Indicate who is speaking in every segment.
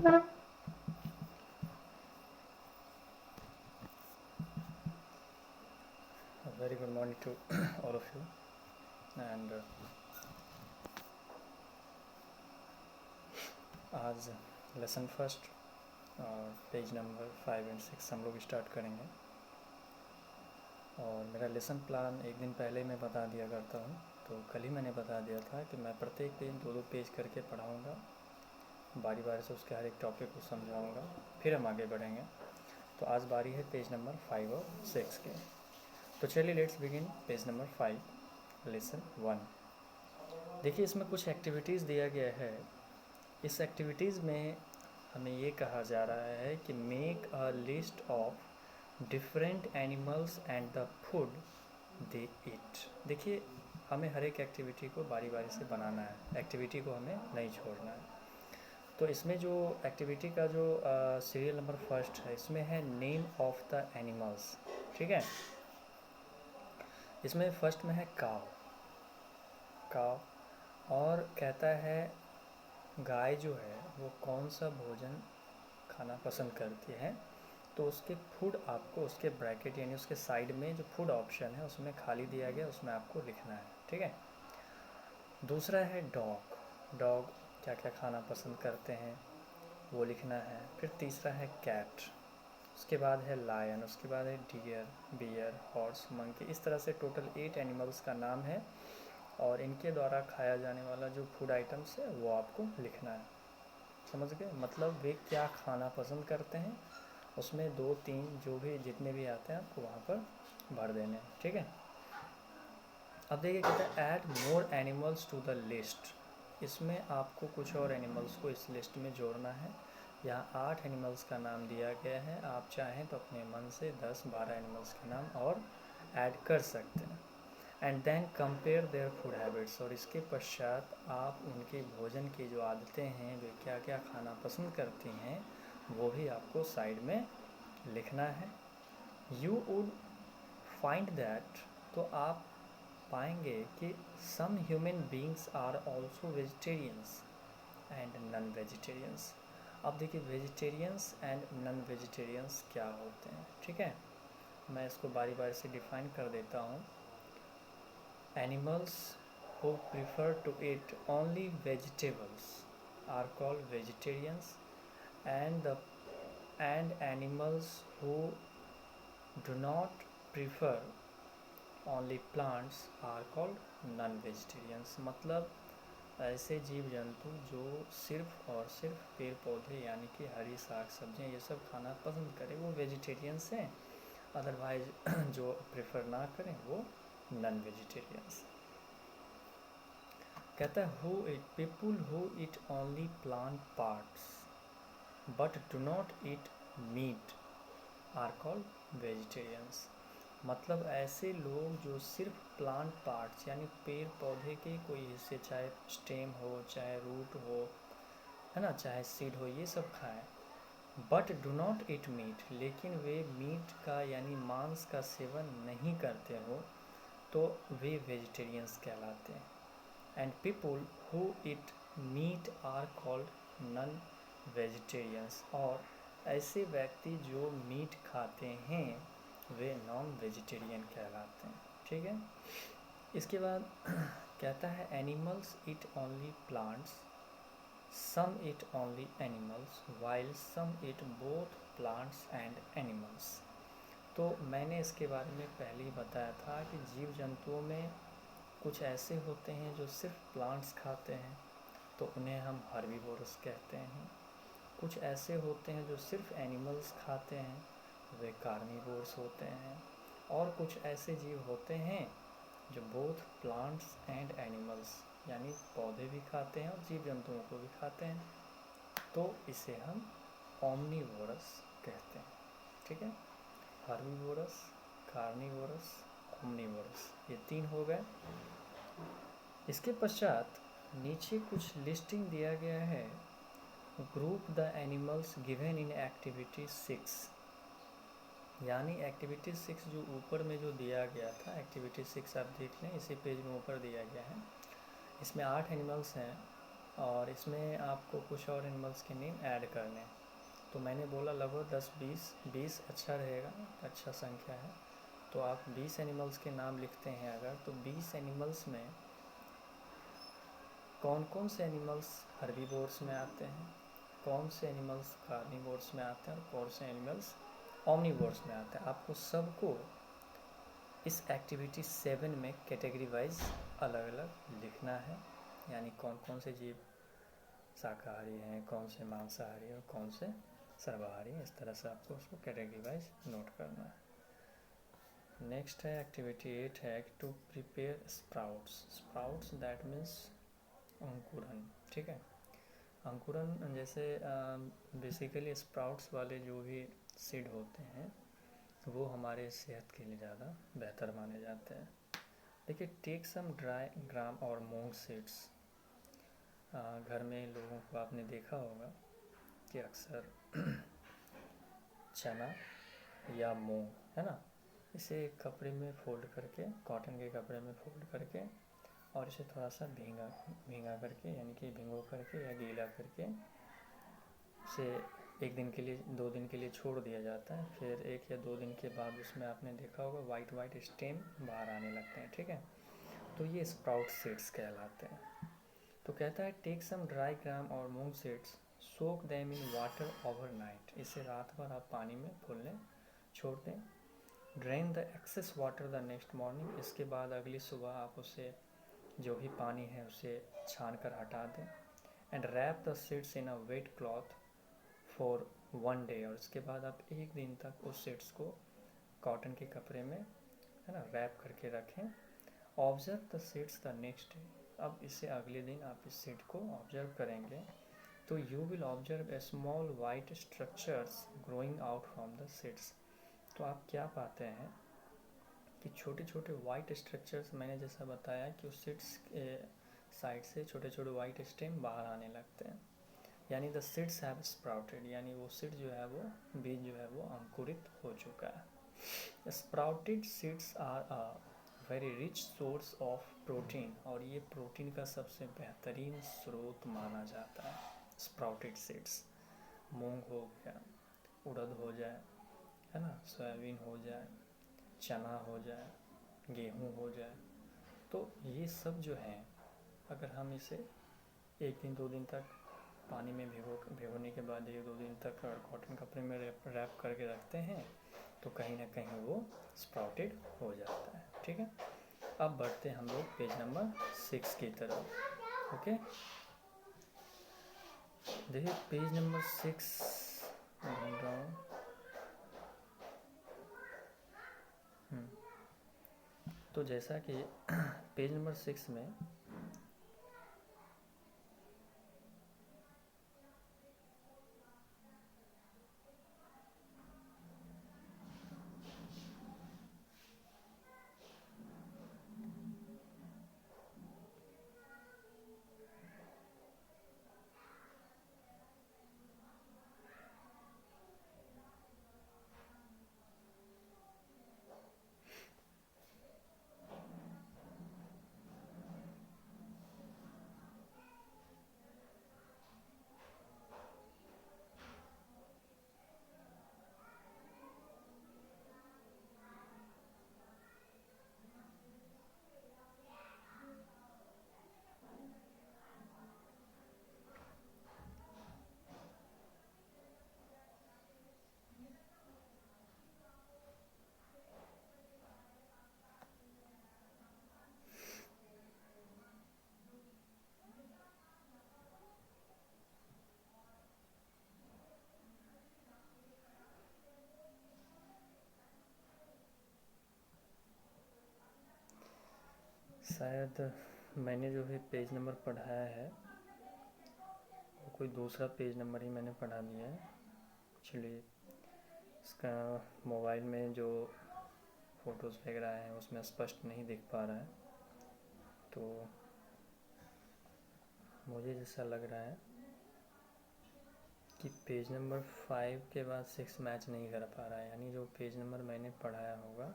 Speaker 1: Very good morning to all of you. And आज lesson first और page number 5 और 6 हम लोग स्टार्ट करेंगे। और मेरा लेसन प्लान एक दिन पहले मैं बता दिया करता हूँ, तो कल ही मैंने बता दिया था कि मैं प्रत्येक दिन 2-2 पेज करके पढ़ाऊँगा, बारी बारी से उसके हर एक टॉपिक को समझाऊँगा, फिर हम आगे बढ़ेंगे। तो आज बारी है पेज नंबर 5 और 6 के। तो चलिए let's begin page number 5 lesson 1। देखिए इसमें कुछ एक्टिविटीज़ दिया गया है। इस एक्टिविटीज़ में हमें ये कहा जा रहा है कि make a list of different animals and the food they eat. देखिए हमें हर एक एक्टिविटी को बारी बारी से बनाना है, एक्टिविटी को हमें नहीं छोड़ना है। तो इसमें जो एक्टिविटी का जो सीरियल नंबर फर्स्ट है, इसमें है नेम ऑफ द एनिमल्स। ठीक है, इसमें फर्स्ट में है काव। काव और कहता है गाय जो है वो कौन सा भोजन खाना पसंद करती है, तो उसके फूड आपको उसके ब्रैकेट यानी उसके साइड में जो फूड ऑप्शन है उसमें खाली दिया गया, उसमें आपको लिखना है। ठीक है, दूसरा है डॉग। डॉग क्या क्या खाना पसंद करते हैं वो लिखना है। फिर तीसरा है कैट, उसके बाद है लायन, उसके बाद है डियर, बियर, हॉर्स, मंकी। इस तरह से टोटल 8 एनिमल्स का नाम है और इनके द्वारा खाया जाने वाला जो फूड आइटम्स है वो आपको लिखना है। समझ गए? मतलब वे क्या खाना पसंद करते हैं, उसमें 2-3 जो भी जितने भी आते हैं आपको वहाँ पर भर देने हैं। ठीक है, अब देखिए कहते हैं add more animals to the list. इसमें आपको कुछ और एनिमल्स को इस लिस्ट में जोड़ना है। यहाँ 8 एनिमल्स का नाम दिया गया है, आप चाहें तो अपने मन से 10-12 एनिमल्स के नाम और ऐड कर सकते हैं। And then compare their food habits, और इसके पश्चात आप उनके भोजन की जो आदतें हैं, वे क्या क्या खाना पसंद करती हैं, वो भी आपको साइड में लिखना है। यू वुड फाइंड दैट, तो आप पाएंगे कि some human beings are also vegetarians and non vegetarians. अब देखिए वेजिटेरियंस एंड नॉन वेजिटेरियंस क्या होते हैं। ठीक है, मैं इसको बारी बारी से डिफाइन कर देता हूँ। Animals who prefer to eat only vegetables are called vegetarians, and animals who do not prefer only plants are called non-vegetarians। मतलब ऐसे जीव जंतु जो सिर्फ और सिर्फ पेड़ पौधे यानी कि हरी साग सब्जियाँ ये सब खाना पसंद करें वो वेजिटेरियंस हैं, अदरवाइज जो प्रेफर ना करें वो नॉन वेजिटेरियंस। कहता है who eat people who eat only plant parts but do not eat meat are called vegetarians. मतलब ऐसे लोग जो सिर्फ प्लांट पार्ट्स यानी पेड़ पौधे के कोई हिस्से, चाहे स्टेम हो चाहे रूट हो, है ना, चाहे सीड हो, ये सब खाएं, but do not eat meat, लेकिन वे मीट का यानी मांस का सेवन नहीं करते हो, तो वे वेजिटेरियंस कहलाते हैं। And people who eat meat are called non vegetarians, और ऐसे व्यक्ति जो मीट खाते हैं वे नॉन वेजिटेरियन कहलाते हैं। ठीक है, इसके बाद कहता है animals eat only plants, some eat only animals while some eat both plants and animals. तो मैंने इसके बारे में पहले ही बताया था कि जीव जंतुओं में कुछ ऐसे होते हैं जो सिर्फ प्लांट्स खाते हैं, तो उन्हें हम हर्बीवोरस कहते हैं। कुछ ऐसे होते हैं जो सिर्फ एनिमल्स खाते हैं, वे कार्निवोर्स होते हैं। और कुछ ऐसे जीव होते हैं जो बोथ प्लांट्स एंड एनिमल्स यानी पौधे भी खाते हैं और जीव जंतुओं को भी खाते हैं, तो इसे हम ओमनीवोरस कहते हैं। ठीक है, हर्बीवोरस, कार्निवोरस, ओमनीवोरस, ये 3 हो गए। इसके पश्चात नीचे कुछ लिस्टिंग दिया गया है। Group the animals given in activity 6, यानी एक्टिविटी 6 जो ऊपर में जो दिया गया था, एक्टिविटी 6 आप देख लें, इसी पेज में ऊपर दिया गया है। इसमें 8 एनिमल्स हैं और इसमें आपको कुछ और एनिमल्स के नेम ऐड करने हैं। तो मैंने बोला लगभग 10-20 अच्छा रहेगा, अच्छा संख्या है। तो आप 20 एनिमल्स के नाम लिखते हैं अगर, तो 20 एनिमल्स में कौन कौन से एनिमल्स हर्बीवोर्स में आते हैं, कौन से एनिमल्स कार्निवोर्स में आते हैं और कौन से एनिमल्स ओमनिवोर्स में आते हैं, आपको सबको इस एक्टिविटी 7 में कैटेगरी वाइज अलग अलग लिखना है। यानी कौन कौन से जीव शाकाहारी हैं, कौन से मांसाहारी और कौन से सर्वाहारी हैं, इस तरह से आपको उसको कैटेगरी वाइज नोट करना है। नेक्स्ट है एक्टिविटी 8 है to prepare sprouts. Sprouts that means अंकुरन, ठीक है। अंकुरन जैसे बेसिकली स्प्राउट्स वाले जो भी सीड होते हैं वो हमारे सेहत के लिए ज़्यादा बेहतर माने जाते हैं। देखिए, टेक सम ड्राई ग्राम और मूंग सीड्स। घर में लोगों को आपने देखा होगा कि अक्सर चना या मूंग, है ना, इसे एक कपड़े में फोल्ड करके, कॉटन के कपड़े में फोल्ड करके और इसे थोड़ा सा भींगा करके, यानी कि भिगो करके या गीला करके उसे 1 दिन के लिए 2 दिन के लिए छोड़ दिया जाता है। फिर 1 या 2 दिन के बाद उसमें आपने देखा होगा वाइट स्टेम बाहर आने लगते हैं, ठीक है। तो ये स्प्राउट सीड्स कहलाते हैं। तो कहता है टेक सम ड्राई ग्राम और moong seeds, soak them in water overnight. इसे रात भर आप पानी में फूलने छोड़ दें। Drain the excess water the next morning. इसके बाद अगली सुबह आप उसे जो भी पानी है उसे छान कर हटा दें। And wrap the seeds in a wet cloth for 1 day. और इसके बाद आप 1 दिन तक उस सीड्स को कॉटन के कपड़े में, है ना, रैप करके रखें। Observe the seeds the next day. अब इसे अगले दिन आप इस सीड को ऑब्जर्व करेंगे तो you will observe a small white structures growing out from the seeds. तो आप क्या पाते हैं कि छोटे छोटे वाइट स्ट्रक्चर्स, मैंने जैसा बताया कि उस सीड्स के साइड से छोटे छोटे वाइट स्टेम बाहर आने लगते हैं। यानी द सीड्स हैव स्प्राउटेड, यानी वो सीड जो है, वो बीज जो है वो अंकुरित हो चुका है। Sprouted seeds are a very rich source of protein. और ये प्रोटीन का सबसे बेहतरीन स्रोत माना जाता है। स्प्राउटेड सीड्स, मूंग हो गया, उड़द हो जाए, है ना, सोयाबीन हो जाए, चना हो जाए, गेहूँ हो जाए, तो ये सब जो है अगर हम इसे 1 दिन 2 दिन तक पानी में भिगोने के बाद 1-2 दिन तक कॉटन कपड़े में रैप करके रखते हैं तो कहीं ना कहीं वो स्प्राउटेड हो जाता है, ठीक है। अब बढ़ते हैं हम लोग पेज नंबर 6 की तरफ। ओके, देखिए पेज नंबर 6 ढूंढ रहा हूँ। तो जैसा कि पेज नंबर 6 में शायद मैंने जो भी पेज नंबर पढ़ाया है वो कोई दूसरा पेज नंबर ही मैंने पढ़ा दिया है। चलिए, इसका मोबाइल में जो फ़ोटोज़ वगैरह हैं उसमें स्पष्ट नहीं दिख पा रहा है, तो मुझे जैसा लग रहा है कि पेज नंबर 5 के बाद 6 मैच नहीं कर पा रहा है। यानी जो पेज नंबर मैंने पढ़ाया होगा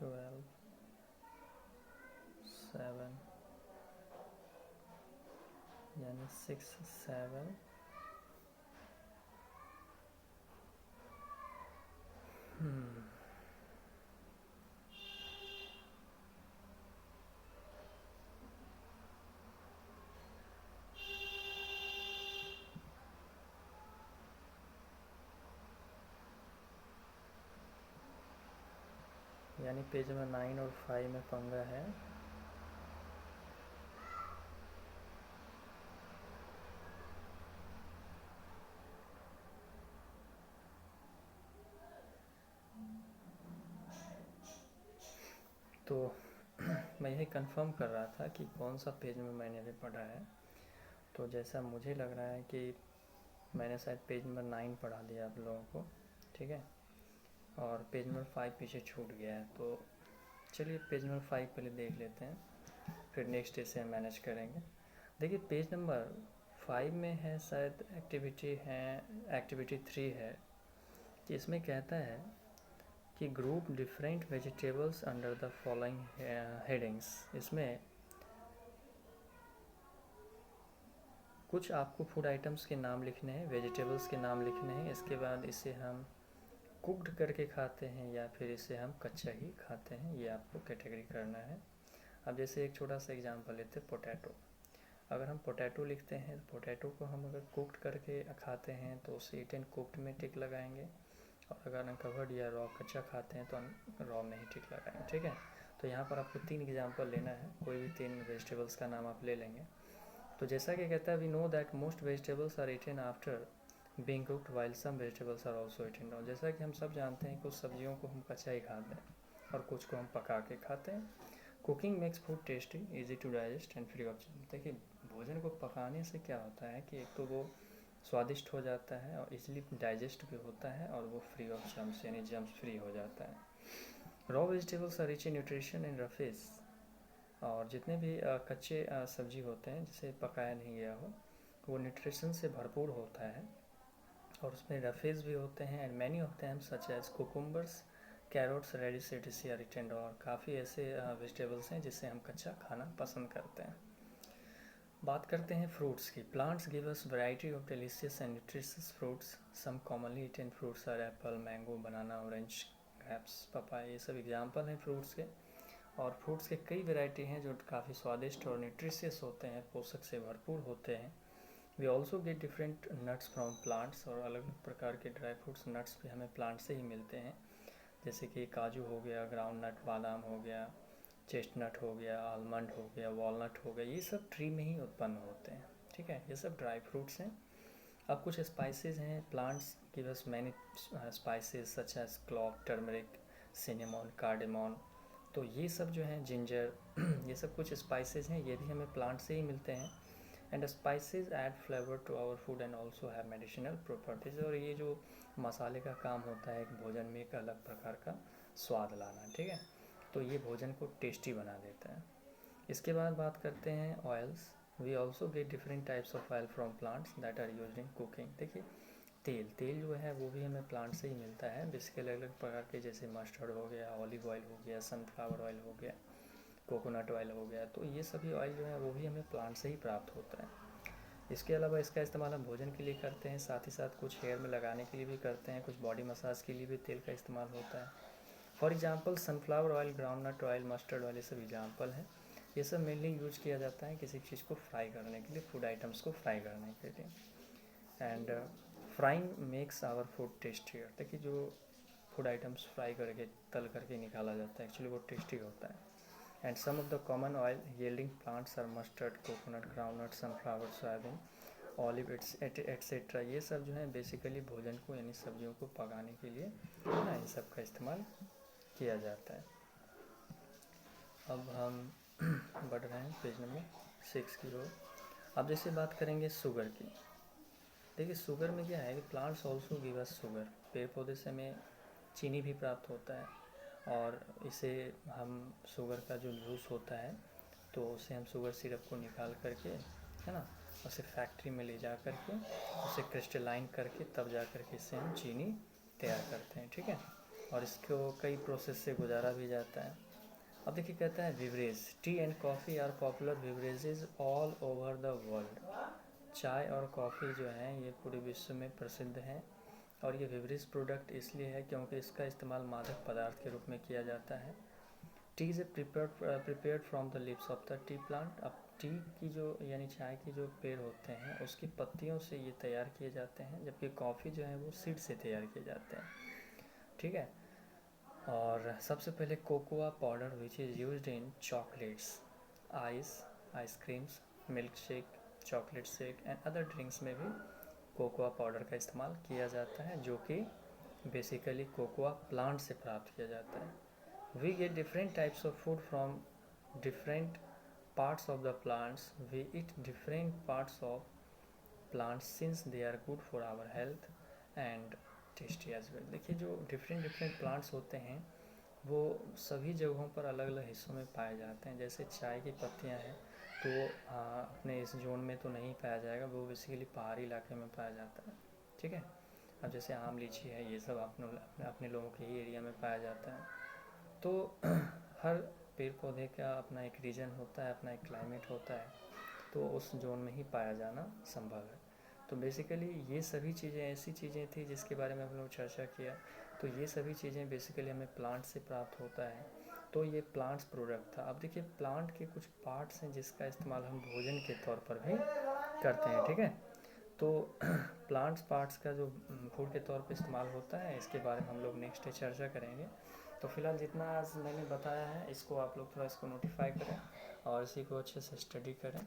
Speaker 1: 12, 7 यानी 6, 7 यानी पेज में 9 और 5 में पंगा है। तो मैं यही कंफर्म कर रहा था कि कौन सा पेज में मैंने अभी पढ़ा है। तो जैसा मुझे लग रहा है कि मैंने शायद पेज नंबर 9 पढ़ा दिया आप लोगों को, ठीक है, और पेज नंबर 5 पीछे छूट गया है। तो चलिए पेज नंबर 5 पहले देख लेते हैं, फिर नेक्स्ट डे से हम मैनेज करेंगे। देखिए पेज नंबर 5 में है शायद एक्टिविटी 3 है, इसमें कहता है कि group different vegetables under the following headings. इसमें कुछ आपको फूड आइटम्स के नाम लिखने हैं, वेजिटेबल्स के नाम लिखने हैं। इसके बाद इसे हम कुक्ड करके खाते हैं या फिर इसे हम कच्चा ही खाते हैं, ये आपको कैटेगरी करना है। अब जैसे एक छोटा सा एग्जांपल लेते हैं, पोटैटो। अगर हम पोटैटो लिखते हैं, पोटैटो को हम अगर कुक्ड करके खाते हैं तो उसे ईट एंड कुक्ड में टिक लगाएंगे, और अगर अनकवर्ड या रॉ कच्चा खाते हैं तो रॉ में ही टिक लगाएंगे, ठीक है। तो यहाँ पर आपको 3 एग्जांपल लेना है, कोई भी 3 वेजिटेबल्स का नाम आप ले लेंगे। तो जैसा कि कहता है, we know that most vegetables are eaten after being cooked while some vegetables are also eaten raw. जैसा कि हम सब जानते हैं, कुछ सब्जियों को हम कच्चा ही खाते हैं और कुछ को हम पका के खाते हैं। Cooking makes food tasty, easy to digest and free of germ. देखिए भोजन को पकाने से क्या होता है कि एक तो वो स्वादिष्ट हो जाता है और इजीली डाइजेस्ट भी होता है, और वो फ्री ऑफ जर्म्स यानी जर्म्स फ्री हो जाता है। Raw vegetables are rich in nutrition and roughage. और जितने भी कच्चे सब्जी होते हैं जिसे पकाया नहीं गया हो, वो न्यूट्रिशन से भरपूर होता है, और उसमें रफेज भी होते हैं and many of them such as cucumbers, carrots, radish etc are eaten raw. और काफ़ी ऐसे वेजिटेबल्स हैं जिसे हम कच्चा खाना पसंद करते हैं। बात करते हैं फ्रूट्स की। Plants give us variety of delicious and nutritious fruits. Some commonly eaten fruits are apple, mango, banana, orange, grapes, papaya. ये सब एग्जाम्पल हैं फ्रूट्स के। और फ्रूट्स के कई वैरायटी हैं जो काफ़ी स्वादिष्ट और न्यूट्रिशियस होते हैं, पोषक से भरपूर होते हैं। We also get different nuts from plants. और अलग अलग प्रकार के ड्राई फ्रूट्स, नट्स भी हमें प्लांट से ही मिलते हैं, जैसे कि काजू हो गया, ग्राउंड नट, बादाम हो गया, चेस्टनट हो गया, आलमंड हो गया, वॉलनट हो गया। ये सब ट्री में ही उत्पन्न होते हैं, ठीक है। ये सब ड्राई फ्रूट्स हैं। अब कुछ स्पाइसेस हैं। Plants give us many spices such as clove, turmeric, cinnamon, cardamom. तो ये सब जो हैं, जिंजर ये सब कुछ स्पाइसेस हैं, ये भी हमें प्लांट से ही मिलते हैं। And spices add flavour to our food and also have medicinal properties. और ये जो मसाले का काम होता है एक भोजन में एक अलग प्रकार का स्वाद लाना, ठीक है। तो ये भोजन को टेस्टी बना देता है। इसके बाद बात करते हैं oils. We also get different types of oil from plants that are used in cooking. देखिए तेल जो है वो भी हमें प्लांट से ही मिलता है, जिसके अलग अलग प्रकार के, जैसे मस्टर्ड हो गया, ऑलिव ऑयल हो गया, सनफ्लावर ऑयल हो गया, कोकोनट ऑयल हो गया। तो ये सभी ऑयल जो है वो भी हमें प्लांट से ही प्राप्त होता है। इसके अलावा इसका इस्तेमाल हम भोजन के लिए करते हैं, साथ ही साथ कुछ हेयर में लगाने के लिए भी करते हैं, कुछ बॉडी मसाज के लिए भी तेल का इस्तेमाल होता है। For example sunflower oil, groundnut oil, mustard oil, ये सब एग्जांपल हैं। ये सब मेनली यूज किया जाता है किसी चीज़ को फ्राई करने के लिए, फूड आइटम्स को फ्राई करने के लिए। And frying makes our food tastier. देखिए जो फूड आइटम्स फ्राई करके, तल करके निकाला जाता है, एक्चुअली वो टेस्टी होता है। And some of the common oil yielding plants are mustard, coconut, groundnut, sunflower, soybean, olive etcetera. ये सब जो है बेसिकली भोजन को यानी सब्जियों को पकाने के लिए ना इन सब का इस्तेमाल किया जाता है। अब हम बढ़ रहे हैं पेज नंबर 6 की ओर। अब जैसे बात करेंगे शुगर की। देखिए शुगर में क्या है कि plants also give us sugar. पेड़ पौधे से हमें चीनी भी प्राप्त होता है, और इसे हम शुगर का जो जूस होता है तो उसे हम शुगर सिरप को निकाल करके, है ना, उसे फैक्ट्री में ले जा करके उसे क्रिस्टलाइन करके तब जा करके इससे हम चीनी तैयार करते हैं, ठीक है। और इसको कई प्रोसेस से गुजारा भी जाता है। अब देखिए कहता है beverage, tea and coffee are popular beverages all over the world. चाय और कॉफ़ी जो है ये पूरे विश्व में प्रसिद्ध हैं, और ये बिवरेज प्रोडक्ट इसलिए है क्योंकि इसका इस्तेमाल मादक पदार्थ के रूप में किया जाता है। T is prepared from the leaves of the T plant. अब टी की जो यानी चाय की जो पेड़ होते हैं उसकी पत्तियों से ये तैयार किए जाते हैं, जबकि कॉफ़ी जो है वो सीड से तैयार किए जाते हैं। ठीक है। और सबसे पहले cocoa powder which is used in chocolates, ice creams, milk shake, chocolate shake and other drinks में भी कोकोआ पाउडर का इस्तेमाल किया जाता है, जो कि बेसिकली कोकोआ प्लांट से प्राप्त किया जाता है। We get different types of food from different parts of the plants. We eat different parts of plants since they are good for our health and tasty as well. देखिए जो different plants होते हैं वो सभी जगहों पर अलग अलग हिस्सों में पाए जाते हैं। जैसे चाय की पत्तियां हैं तो अपने इस जोन में तो नहीं पाया जाएगा, वो बेसिकली पहाड़ी इलाके में पाया जाता है। ठीक है। अब जैसे आम, लीची है, ये सब अपने लोगों के ही एरिया में पाया जाता है। तो हर पेड़ पौधे का अपना एक रीजन होता है, अपना एक क्लाइमेट होता है, तो उस जोन में ही पाया जाना संभव है। तो बेसिकली ये सभी चीज़ें ऐसी चीज़ें थी जिसके बारे में हम लोग चर्चा किया। तो ये सभी चीज़ें बेसिकली हमें प्लांट से प्राप्त होता है, तो ये प्लांट्स प्रोडक्ट था। अब देखिए प्लांट के कुछ पार्ट्स हैं जिसका इस्तेमाल हम भोजन के तौर पर भी करते हैं। ठीक है। तो प्लांट्स पार्ट्स का जो फूड के तौर पे इस्तेमाल होता है, इसके बारे में हम लोग नेक्स्ट डे चर्चा करेंगे। तो फिलहाल जितना आज मैंने बताया है इसको आप लोग थोड़ा इसको नोटिफाई करें और इसी को अच्छे से स्टडी करें।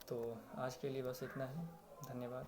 Speaker 1: तो आज के लिए बस इतना ही। धन्यवाद।